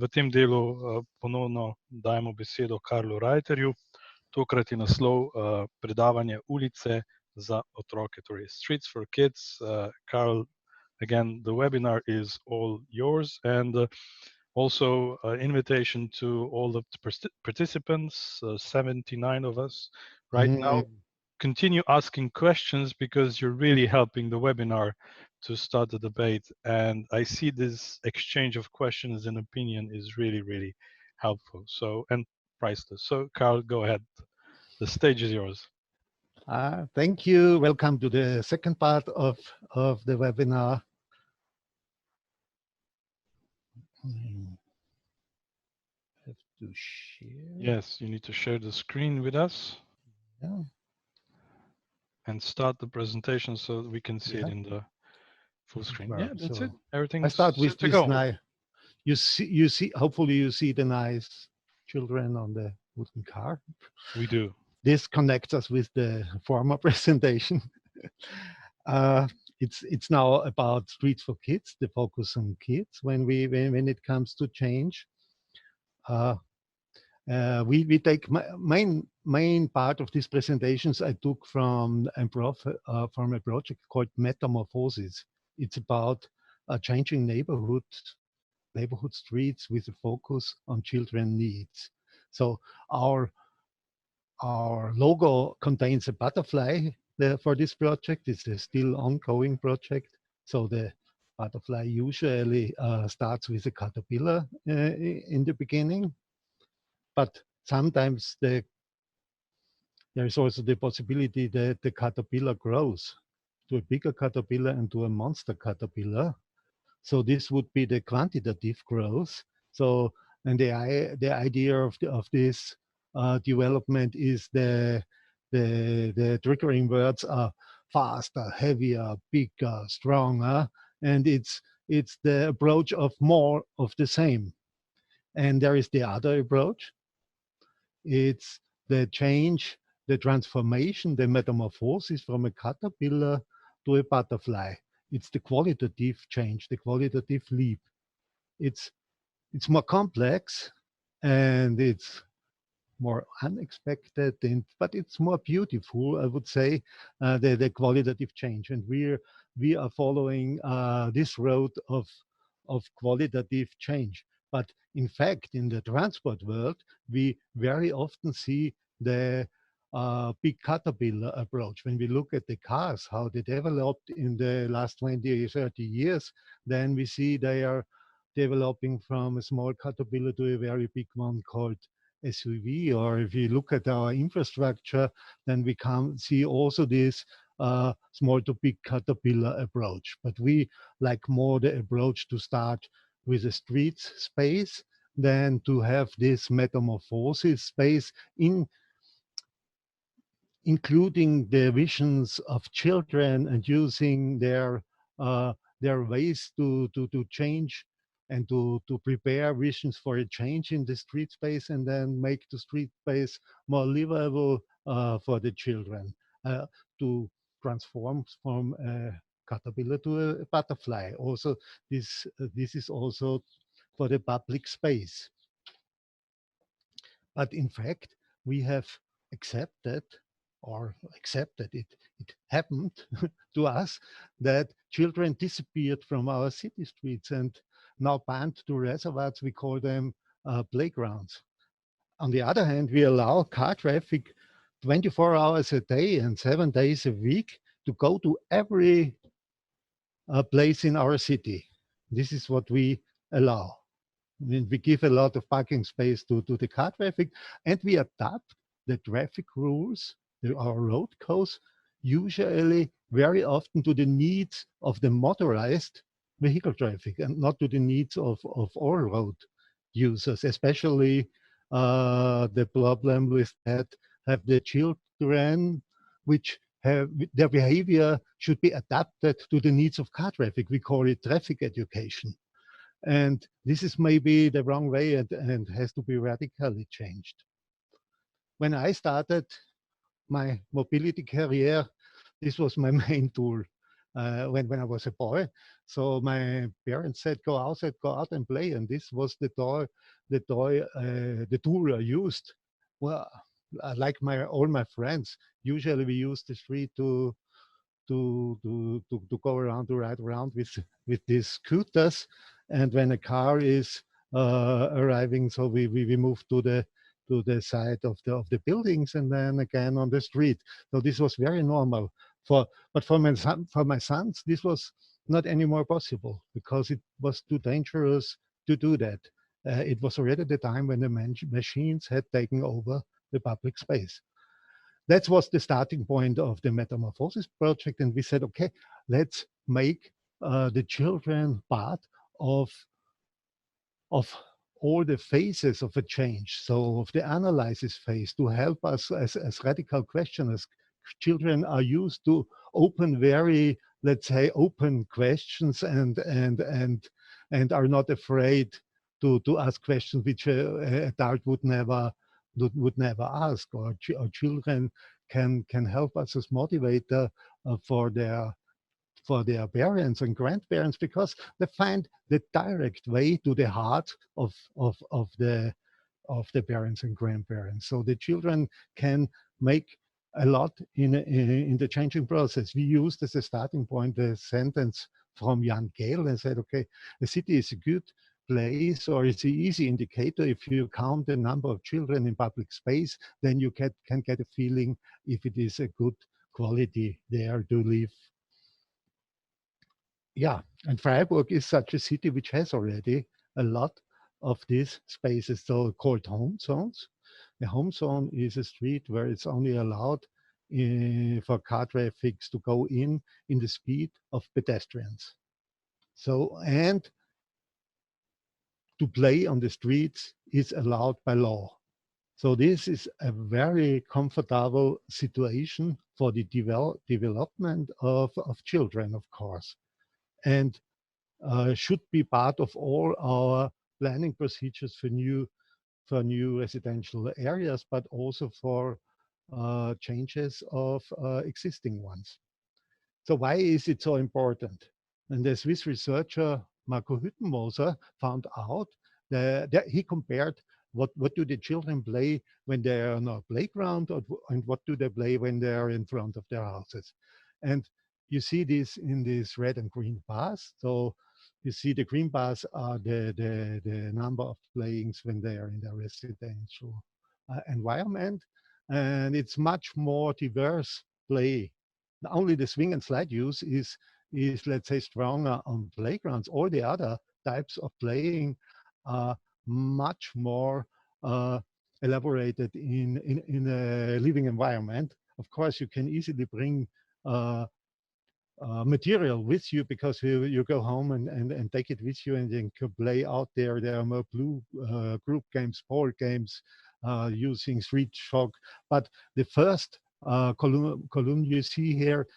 v tem delu ponovno dajemo besedo Karlu Reiterju. Tokrat je naslov predavanje Ulice za otroke, torej Streets for Kids. Karl, again, the webinar is all yours, and also invitation to all the participants, 79 of us right now. Continue asking questions because you're really helping the webinar to start the debate. And I see this exchange of questions and opinion is really, really helpful. So, and priceless. So Karl, go ahead. The stage is yours. Thank you. Welcome to the second part of the webinar. Have to share. Yes, you need to share the screen with us. Yeah. And start the presentation so that we can see it in the full screen. Yeah, that's so it. Everything's I start with set to this go. nice. You see. Hopefully, you see the nice children on the wooden car. We do. This connects us with the former presentation. It's now about Streets for Kids. The focus on kids when it comes to change. We take main part of these presentations I took from a project called Metamorphosis. It's about changing neighborhood streets with a focus on children needs. So our logo contains a butterfly for this project. It's a still ongoing project. So the butterfly usually starts with a caterpillar in the beginning. But sometimes there is also the possibility that the caterpillar grows to a bigger caterpillar and to a monster caterpillar. So this would be the quantitative growth. So, and the idea of this development is the triggering words are faster, heavier, bigger, stronger, and it's the approach of more of the same. And there is the other approach. It's the change, the transformation, the metamorphosis from a caterpillar to a butterfly. It's the qualitative change, the qualitative leap. It's more complex and it's more unexpected, but it's more beautiful, I would say, the qualitative change. And we are following this road of qualitative change. But in fact, in the transport world, we very often see the big caterpillar approach. When we look at the cars, how they developed in the last 20, 30 years, then we see they are developing from a small caterpillar to a very big one called SUV. Or if you look at our infrastructure, then we can see also this small to big caterpillar approach. But we like more the approach to start with a street space than to have this metamorphosis space including the visions of children and using their ways to change and to prepare visions for a change in the street space and then make the street space more livable for the children, to transform from a caterpillar to a butterfly. Also, this is also for the public space. But in fact, we have accepted it happened to us that children disappeared from our city streets and now banned to reservoirs. We call them playgrounds. On the other hand, we allow car traffic 24 hours a day and 7 days a week to go to every place in our city. This is what we allow. We give a lot of parking space to the car traffic, and we adapt the traffic rules, our road codes, usually very often to the needs of the motorized vehicle traffic and not to the needs of all road users, especially the problem with that have the children which have their behavior should be adapted to the needs of car traffic. We call it traffic education. And this is maybe the wrong way and has to be radically changed. When I started my mobility career, this was my main tool. when I was a boy. So my parents said, go out and play. And this was the tool I used. Well, like all my friends, usually we use the street to go around, to ride around with these scooters. And when a car is arriving, so we move to the side of the buildings and then again on the street. So this was very normal. But for my sons, this was not anymore possible because it was too dangerous to do that. It was already the time when the machines had taken over the public space. That was the starting point of the Metamorphosis project. And we said, okay, let's make the children part of, of all the phases of a change. So of the analysis phase to help us as radical questioners. Children are used to open, very, let's say, open questions and are not afraid to ask questions which an adult would never ask, or children can help us as motivator for their parents and grandparents because they find the direct way to the heart of the parents and grandparents. So the children can make a lot in the changing process. We used as a starting point the sentence from Jan Gehl and said, okay, a city is a good place, or it's an easy indicator. If you count the number of children in public space, then you can get a feeling if it is a good quality there to live. Yeah, and Freiburg is such a city which has already a lot of these spaces, so called home zones. A home zone is a street where it's only allowed for car traffic to go in the speed of pedestrians. So, and to play on the streets is allowed by law. So this is a very comfortable situation for the development of children, of course, and should be part of all our planning procedures for new residential areas, but also for changes of existing ones. So why is it so important? And the Swiss researcher Marco Hüttenmoser found out that he compared what do the children play when they are on a playground, and what do they play when they are in front of their houses. And you see this in these red and green bars. So you see the green bars are the number of playings when they are in their residential environment. And it's much more diverse play. Only the swing and slide use is let's say stronger on playgrounds. All the other types of playing are much more elaborated in a living environment. Of course, you can easily bring material with you because you go home and take it with you, and you can play out there. There are more group games, ball games, using street chalk. But the first column you see here,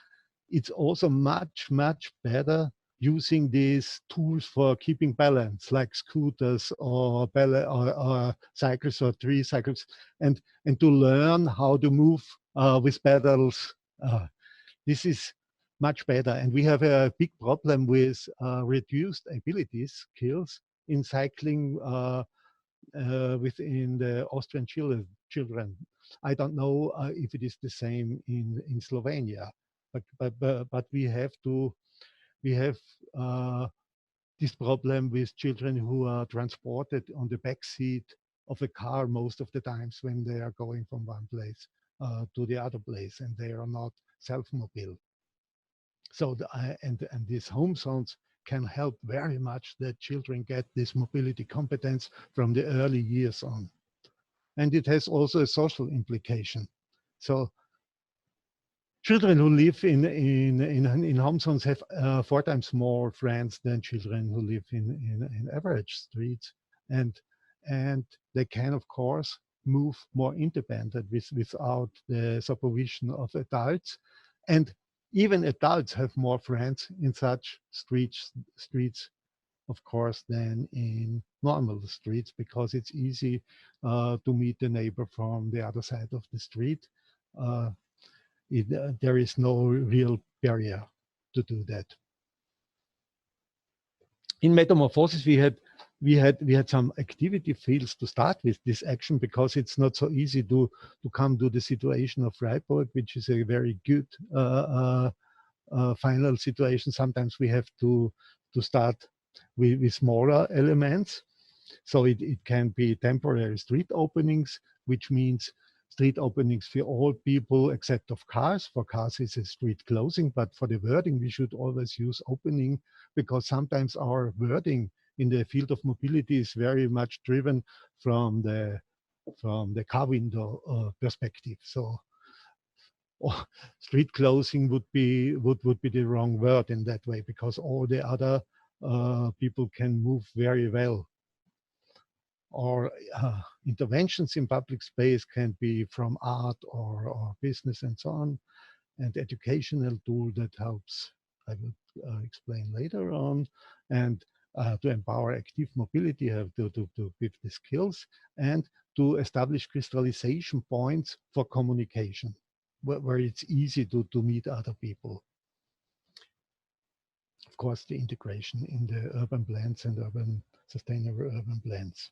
it's also much better using these tools for keeping balance, like scooters or cycles or tricycles, and to learn how to move with pedals. This is much better. And we have a big problem with reduced ability skills in cycling within the Austrian children. I don't know if it is the same in Slovenia, but we have this problem with children who are transported on the back seat of a car most of the times when they are going from one place to the other place, and they are not self-mobile. So and these home zones can help very much that children get this mobility competence from the early years on. And it has also a social implication. So children who live in home zones have 4 times more friends than children who live in average streets, and they can of course move more independent without the supervision of adults, and even adults have more friends in such streets of course than in normal streets, because it's easy to meet the neighbor from the other side of the street. There is no real barrier. do that. In metamorphosis, we had some activity fields to start with this action, because it's not so easy to come to the situation of Freiburg, which is a very good final situation. Sometimes we have to start with smaller elements. So it can be temporary street openings, which means street openings for all people except of cars. For cars, it's a street closing, but for the wording, we should always use opening, because sometimes our wording in the field of mobility is very much driven from the car window perspective. So street closing would be the wrong word in that way, because all the other people can move very well. Or interventions in public space can be from art or business and so on, and educational tool that helps, I will explain later on, and to empower active mobility, you have to give the skills, and to establish crystallization points for communication, where it's easy to meet other people. Of course, the integration in the urban plans and sustainable urban plans.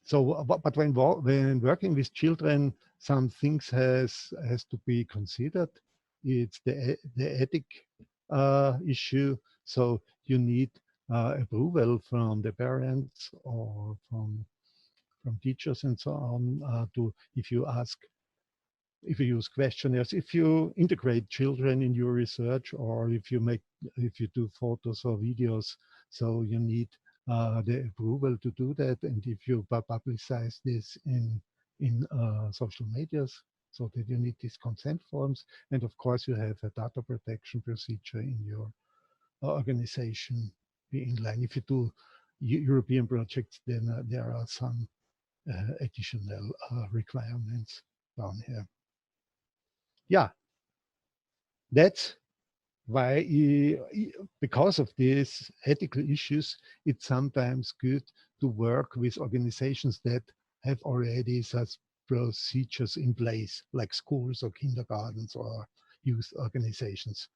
So, but when working with children, some things has to be considered. It's the ethic issue. So you need approval from the parents or from teachers and so on if you use questionnaires, if you integrate children in your research, or if you do photos or videos. So you need the approval to do that, and if you publicize this in social medias, so that you need these consent forms, and of course you have a data protection procedure in your organization be in line. If you do European projects, then there are some additional requirements down here. Yeah, that's why, because of these ethical issues, it's sometimes good to work with organizations that have already such procedures in place, like schools or kindergartens or youth organizations.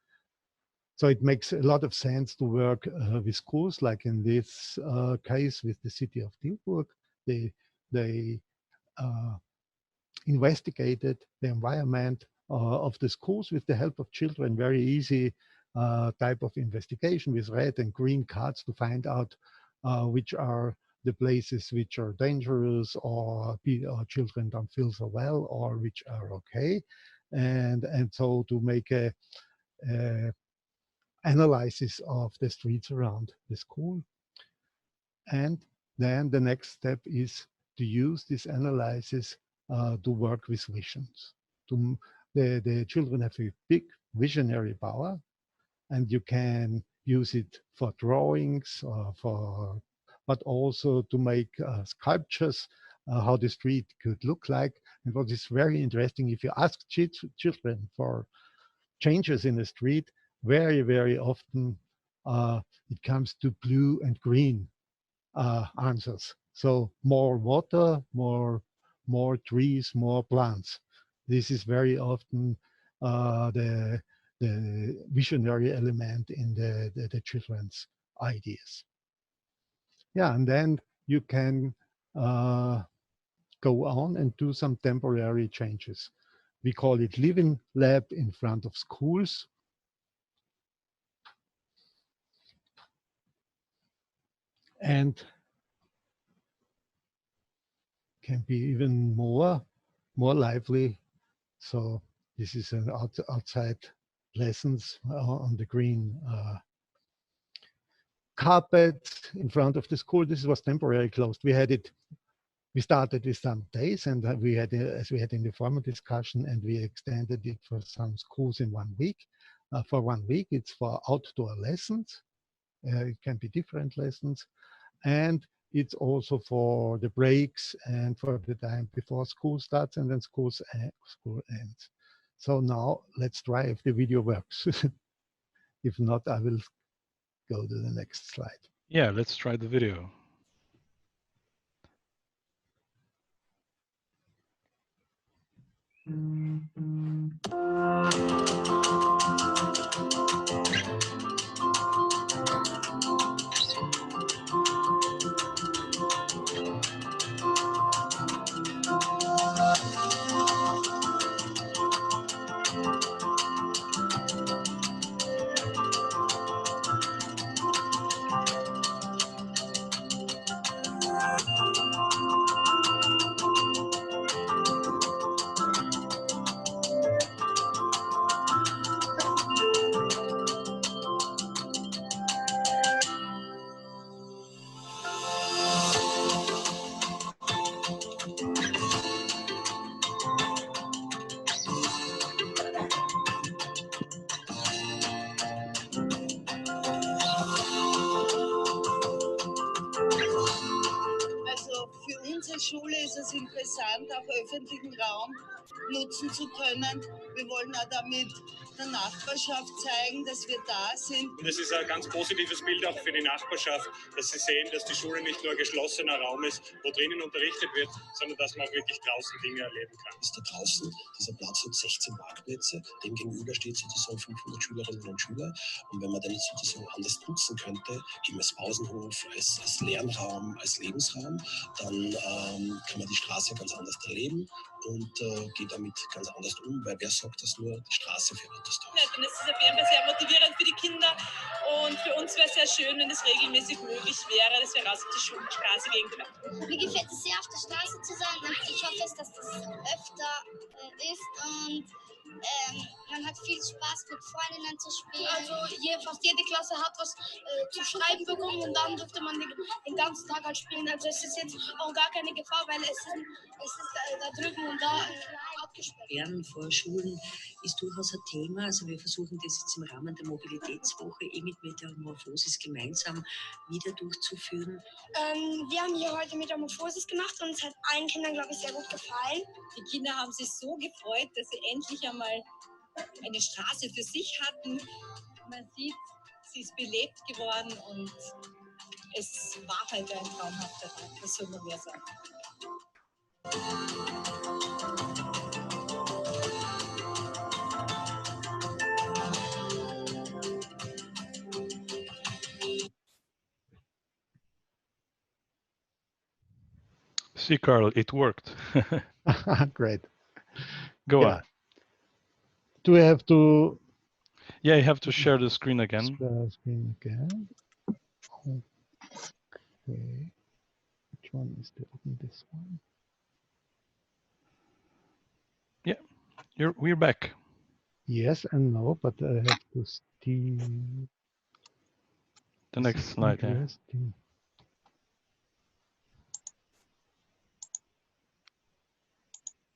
So it makes a lot of sense to work with schools, like in this case with the city of Tilburg. They investigated the environment of the schools with the help of children. Very easy type of investigation with red and green cards to find out which are the places which are dangerous, or children don't feel so well, or which are okay, and so to make a analysis of the streets around the school. And then the next step is to use this analysis to work with visions. The children have a big visionary power, and you can use it for drawings, but also to make sculptures, how the street could look like. And what is very interesting, if you ask children for changes in the street, very, very often it comes to blue and green answers. So more water, more trees, more plants. This is very often the visionary element in the children's ideas. Yeah, and then you can go on and do some temporary changes. We call it living lab in front of schools. And can be even more lively. So this is an outside lessons on the green carpet in front of the school. This was temporarily closed. We started with some days, and we had, as we had in the former discussion, and we extended it for some schools in 1 week. For 1 week, it's for outdoor lessons. It can be different lessons. And it's also for the breaks and for the time before school starts and then school ends. So now let's try if the video works. If not, I will go to the next slide. Yeah, let's try the video. Schule ist es interessant, auch öffentlichen Raum nutzen zu können. Wir wollen auch damit der Nachbarschaft zeigen, dass wir da sind. Und es ist ein ganz positives Bild auch für die Nachbarschaft, dass sie sehen, dass die Schule nicht nur ein geschlossener Raum ist, wo drinnen unterrichtet wird, sondern dass man auch wirklich draußen Dinge erleben kann. Ist da draußen, dieser Platz hat 16 Parkplätze, dem gegenüber steht sozusagen 500 Schülerinnen und Schüler. Und wenn man den jetzt sozusagen anders nutzen könnte, eben als Pausenhof, als Lernraum, als Lebensraum, dann kann man die Straße ganz anders erleben und geht damit ganz anders um, weil wer sagt, dass nur die Straße für Autos da ist? Und es ist auf jeden Fall sehr motivierend für die Kinder und für uns wäre es sehr schön, wenn es regelmäßig möglich wäre, dass wir raus auf die Straße gehen können. Mir gefällt es sehr, auf der Straße zu sein und ich hoffe, dass das öfter ist und man hat viel Spaß mit Freundinnen zu spielen. Also fast jede Klasse hat was zu schreiben bekommen und dann durfte man den ganzen Tag halt spielen. Also es ist jetzt auch gar keine Gefahr, weil es ist da drüben und da abgesperrt. Lernen vor Schulen ist durchaus ein Thema. Also wir versuchen das jetzt im Rahmen der Mobilitätswoche mit Metamorphosis gemeinsam wieder durchzuführen. Wir haben hier heute Metamorphosis gemacht und es hat allen Kindern, glaube ich, sehr gut gefallen. Die Kinder haben sich so gefreut, dass sie endlich einmal eine Straße für sich hatten. Man sieht, sie ist belebt geworden und es war halt ein traumhafter Tag, was soll man mehr sagen. See, Karl, it worked. Great. Go on. Do we have to? Yeah, you have to share the screen again. Share the screen again. Okay. Which one is the open? This one. Yeah, we're back. Yes and no, but I have to see the next slide.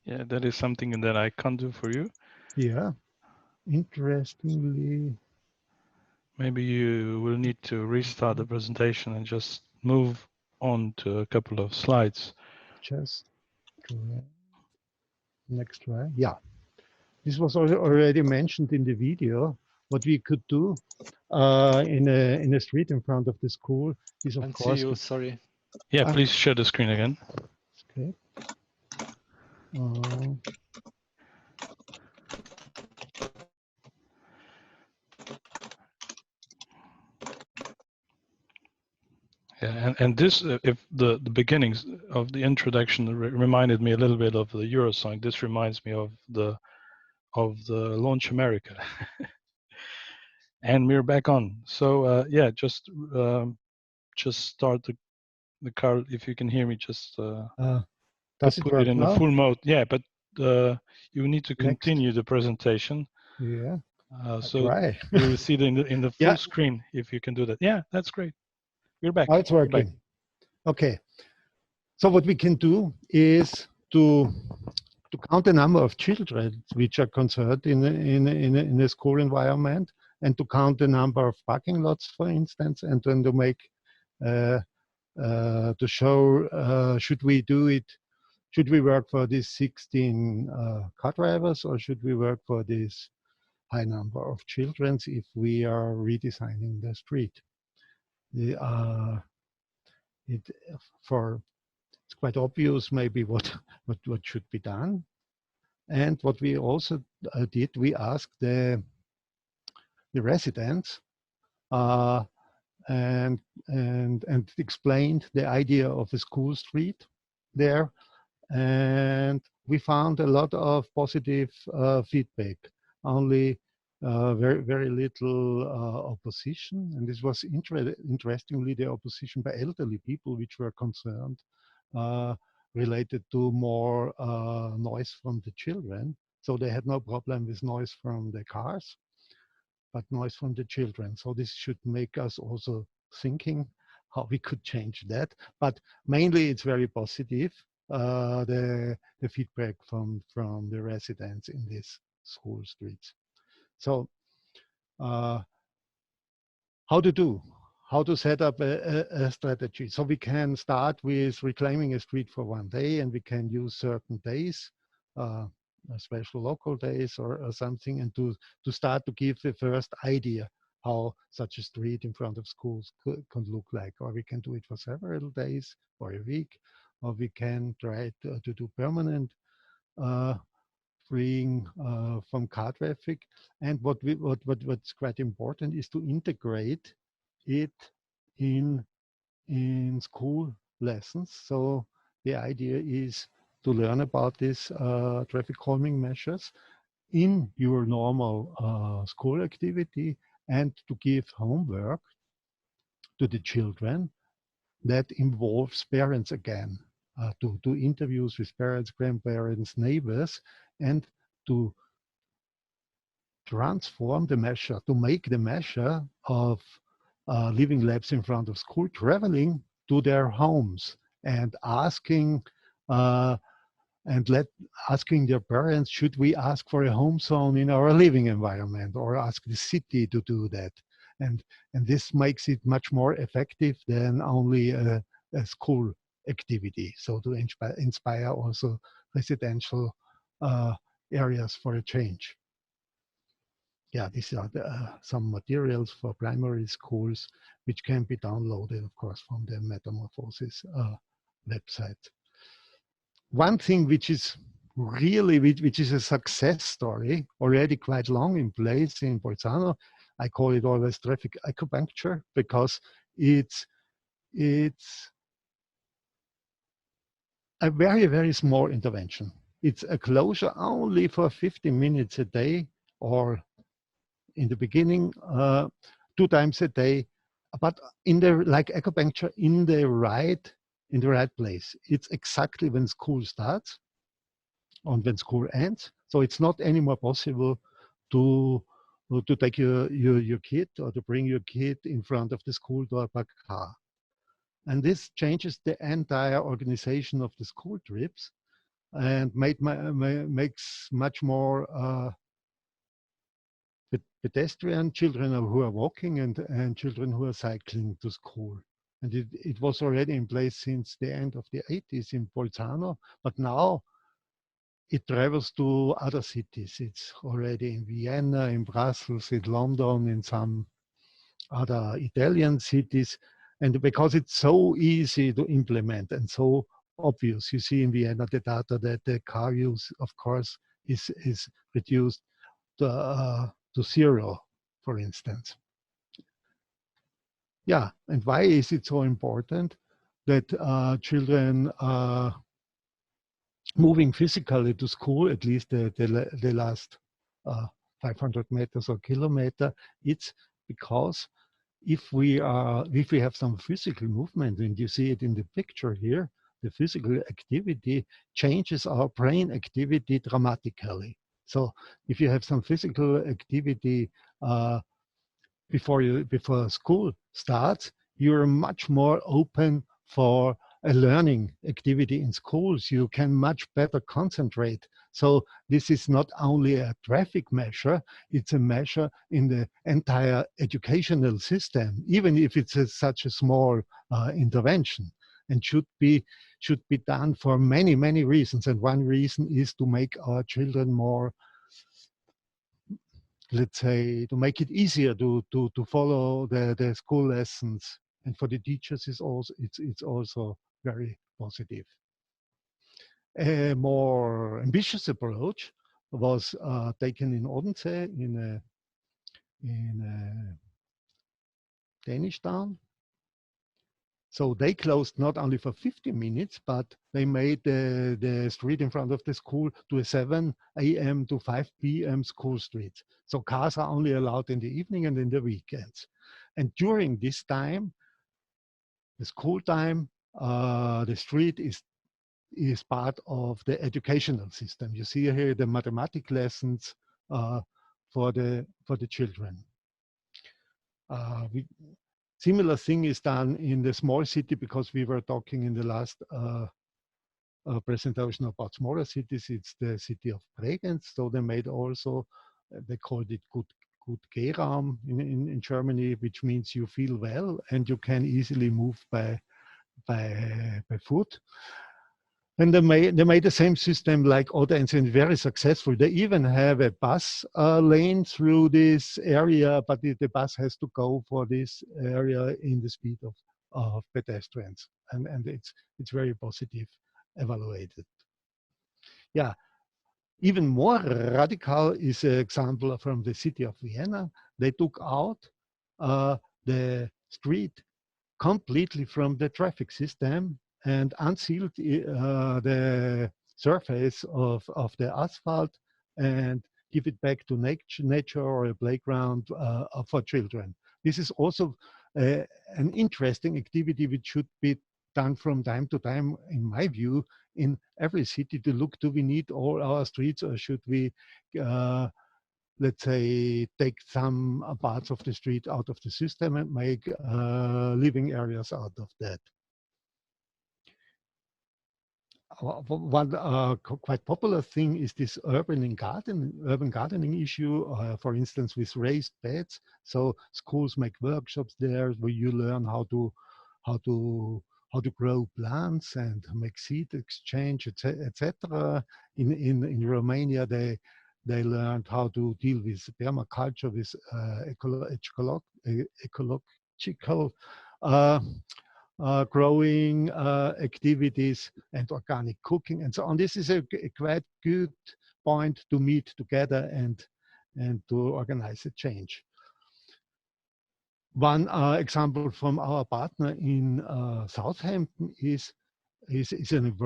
Yeah, that is something that I can't do for you. Yeah, interestingly. Maybe you will need to restart the presentation and just move on to a couple of slides. Just next slide. Yeah, this was already mentioned in the video. What we could do in a street in front of the school is, of course. See you, sorry. Yeah, please share the screen again. Okay. Yeah, and this, if the beginnings of the introduction reminded me a little bit of the Eurosong. This reminds me of the Launch America. And we're back on. So yeah, just start the Karl. If you can hear me, just does it put work it in now? the full mode. Yeah, but you need to continue the presentation. Yeah. So you will see it in the full screen if you can do that. Yeah, that's great. We're back. Oh, it's working. Okay. So what we can do is to count the number of children which are concerned in a school environment, and to count the number of parking lots, for instance, and then to make to show should we do it? Should we work for these 16 car drivers, or should we work for this high number of children if we are redesigning the street? It's quite obvious maybe what should be done. And what we also did, we asked the residents and explained the idea of a school street there, and we found a lot of positive feedback. Only very little opposition, and this was interestingly the opposition by elderly people, which were concerned related to more noise from the children. So they had no problem with noise from the cars, but noise from the children. So this should make us also thinking how we could change that. But mainly it's very positive, the feedback from the residents in these school streets. So how to do how to set up a strategy. So we can start with reclaiming a street for one day, and we can use certain days, special local days or something, and to start to give the first idea how such a street in front of schools could look like. Or we can do it for several days or a week, or we can try to do permanent freeing from car traffic. And what's quite important is to integrate it in school lessons. So the idea is to learn about these traffic calming measures in your normal school activity, and to give homework to the children that involves parents again, to do interviews with parents, grandparents, neighbors, and to transform the measure, to make the measure of living labs in front of school traveling to their homes and asking asking their parents, should we ask for a home zone in our living environment, or ask the city to do that? And this makes it much more effective than only a school activity. So to inspire also residential areas for a change. Yeah, these are some materials for primary schools, which can be downloaded, of course, from the Metamorphosis website. One thing which is really, which is a success story, already quite long in place in Bolzano, I call it always traffic acupuncture, because it's a very, very small intervention. It's a closure only for 15 minutes a day, or in the beginning, 2 times a day, but in the, like acupuncture, in the right place. It's exactly when school starts and when school ends. So it's not anymore possible to take your kid, or to bring your kid in front of the school door by car. And this changes the entire organization of the school trips, and makes much more pedestrian children who are walking and children who are cycling to school. And it was already in place since the end of the 80s in Bolzano, but now it travels to other cities. It's already in Vienna, in Brussels, in London, in some other Italian cities. And because it's so easy to implement and so obvious, you see in Vienna the data that the car use, of course, is reduced to 0, for instance. Yeah, and why is it so important that children are moving physically to school, at least the last 500 meters or kilometer? It's because if we have some physical movement, and you see it in the picture here, the physical activity changes our brain activity dramatically. So if you have some physical activity before school starts, you're much more open for a learning activity in schools. You can much better concentrate. So this is not only a traffic measure, it's a measure in the entire educational system, even if it's such a small intervention, and should be done for many, many reasons. And one reason is to make our children more, let's say, to make it easier to follow the school lessons. And for the teachers, it's also very positive. A more ambitious approach was taken in Odense, in a Danish town. So they closed not only for 50 minutes, but they made the street in front of the school to a 7 a.m. to 5 p.m. school street. So cars are only allowed in the evening and in the weekends. And during this time, the school time, the street is part of the educational system. You see here the mathematics lessons for the children. Similar thing is done in the small city, because we were talking in the last presentation about smaller cities. It's the city of Bregenz. So they made also, they called it good Gehraum in Germany, which means you feel well and you can easily move by foot. And they made the same system like Odense, and very successful. They even have a bus lane through this area, but the bus has to go for this area in the speed of pedestrians, and it's very positive evaluated. Yeah, even more radical is an example from the city of Vienna. They took out the street completely from the traffic system and unsealed the surface of the asphalt and give it back to nature or a playground for children. This is also an interesting activity which should be done from time to time, in my view, in every city to look, do we need all our streets, or should we, let's say, take some parts of the street out of the system and make living areas out of that. One quite popular thing is this urban gardening issue, for instance, with raised beds. So schools make workshops there where you learn how to grow plants and make seed exchange, etc. In Romania, they learned how to deal with permaculture, with ecological growing activities and organic cooking and so on. This is a quite good point to meet together and to organize a change. One example from our partner in Southampton is an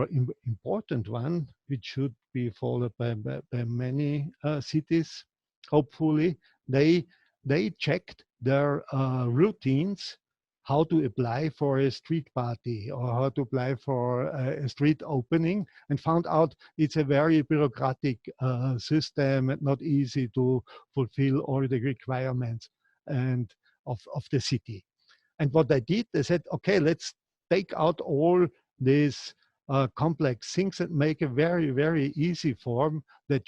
important one, which should be followed by many cities. Hopefully, they checked their routines, how to apply for a street party or how to apply for a street opening, and found out it's a very bureaucratic system and not easy to fulfill all the requirements and of the city. And what they did, they said, okay, let's take out all these complex things and make a very, very easy form that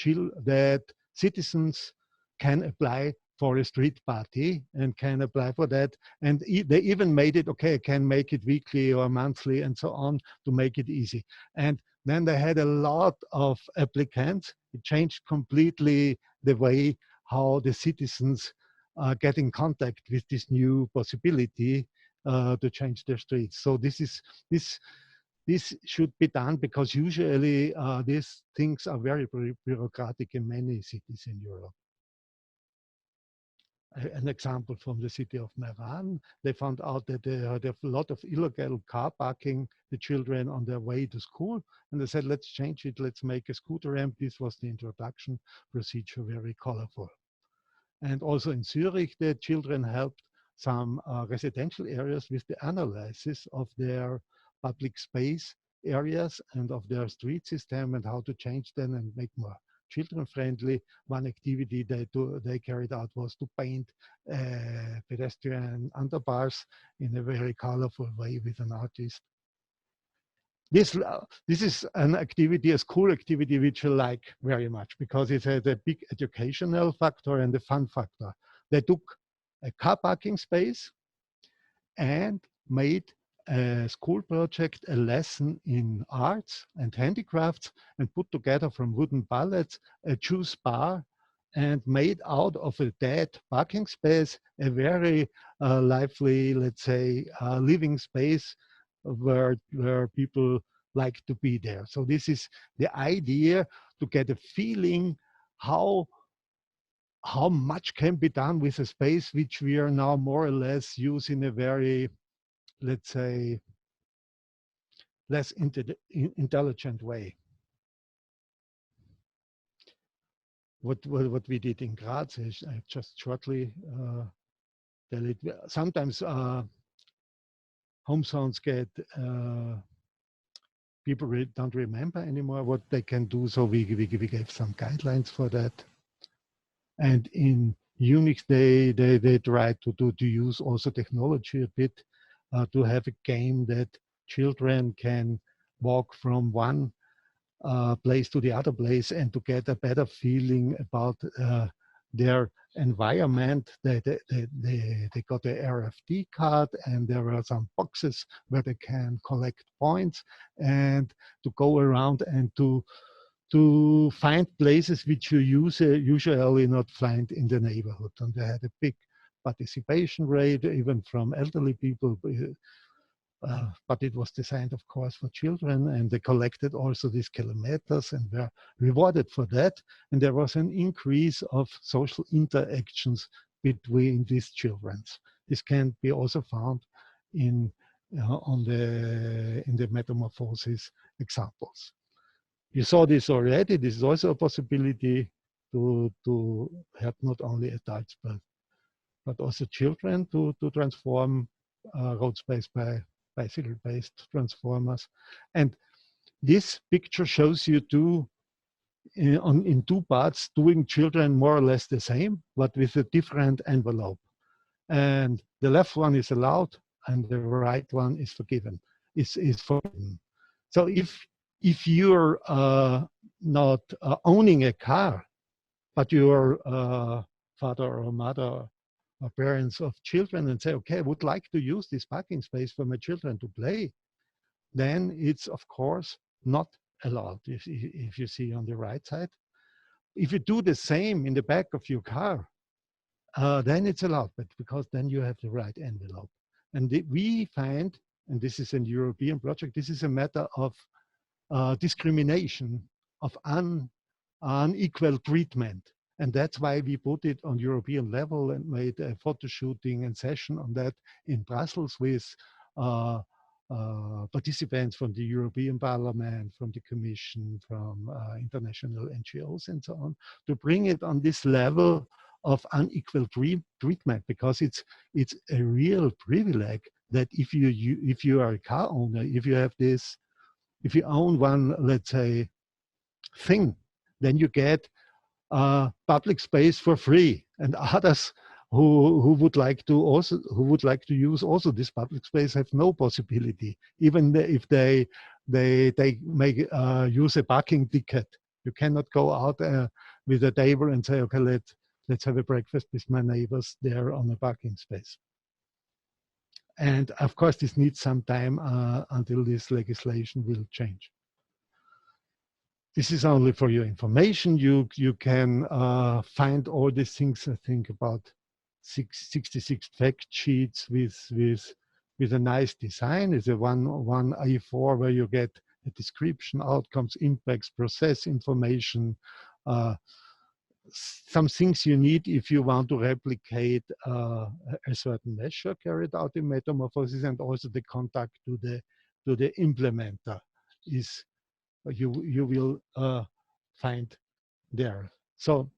citizens can apply for a street party and can apply for that. And they even made it, okay, I can make it weekly or monthly and so on to make it easy. And then they had a lot of applicants. It changed completely the way how the citizens get in contact with this new possibility to change their streets. So this should be done, because usually these things are very bureaucratic in many cities in Europe. An example from the city of Meran, they found out that they had a lot of illegal car parking the children on their way to school, and they said, let's change it, let's make a scooter ramp. This was the introduction procedure, very colorful. And also in Zurich, the children helped some residential areas with the analysis of their public space areas and of their street system and how to change them and make more children-friendly. One activity they carried out was to paint pedestrian underbars in a very colorful way with an artist. This is an activity, a school activity, which I like very much because it has a big educational factor and a fun factor. They took a car parking space and made a school project, a lesson in arts and handicrafts, and put together from wooden pallets a juice bar, and made out of a dead parking space a very lively, let's say, living space where people like to be there. So this is the idea, to get a feeling how much can be done with a space which we are now more or less using a very, let's say, less intelligent way. What we did in Graz is, I just shortly tell it. Sometimes home zones get, people don't remember anymore what they can do, so we gave some guidelines for that. And in Unix, they try to use also technology a bit, to have a game that children can walk from one place to the other place and to get a better feeling about their environment. They got a RFD card, and there are some boxes where they can collect points and to go around and to find places which you usually not find in the neighborhood. And they had a big participation rate, even from elderly people. But it was designed, of course, for children, and they collected also these kilometers and were rewarded for that. And there was an increase of social interactions between these children. This can be also found in the metamorphosis examples. You saw this already. This is also a possibility to have not only adults but also children to transform road space by bicycle-based transformers. And this picture shows you in two parts, doing children more or less the same, but with a different envelope. And the left one is allowed, and the right one is forbidden. So if you're not owning a car, but you're father or mother or parents of children and say, okay, I would like to use this parking space for my children to play, then it's of course not allowed, if you see on the right side. If you do the same in the back of your car, then it's allowed, but because then you have the right envelope. And we find, and this is a European project, this is a matter of discrimination, of unequal treatment. And that's why we put it on European level and made a photo shooting and session on that in Brussels with participants from the European Parliament, from the Commission, from international NGOs and so on, to bring it on this level of unequal treatment, because it's a real privilege that if you are a car owner, if you own one, let's say, thing, then you get public space for free, and others who would like to use also this public space have no possibility, even if they make use a parking ticket. You cannot go out with a table and say, okay, let's have a breakfast with my neighbors there on a parking space. And of course, this needs some time until this legislation will change. This is only for your information. You can find all these things, I think, about 66 fact sheets with a nice design. It's a one A4 where you get a description, outcomes, impacts, process information, some things you need if you want to replicate a certain measure carried out in metamorphosis, and also the contact to the implementer is you will find there. So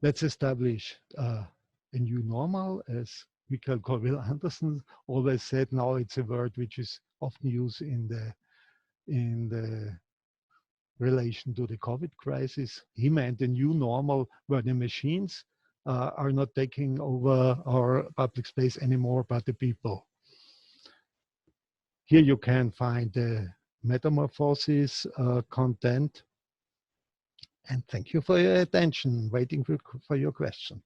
let's establish a new normal, as Michael Colville-Anderson always said. Now it's a word which is often used in the relation to the COVID crisis. He meant a new normal where the machines are not taking over our public space anymore, but the people. Here you can find the metamorphosis content. And thank you for your attention. Waiting for your question.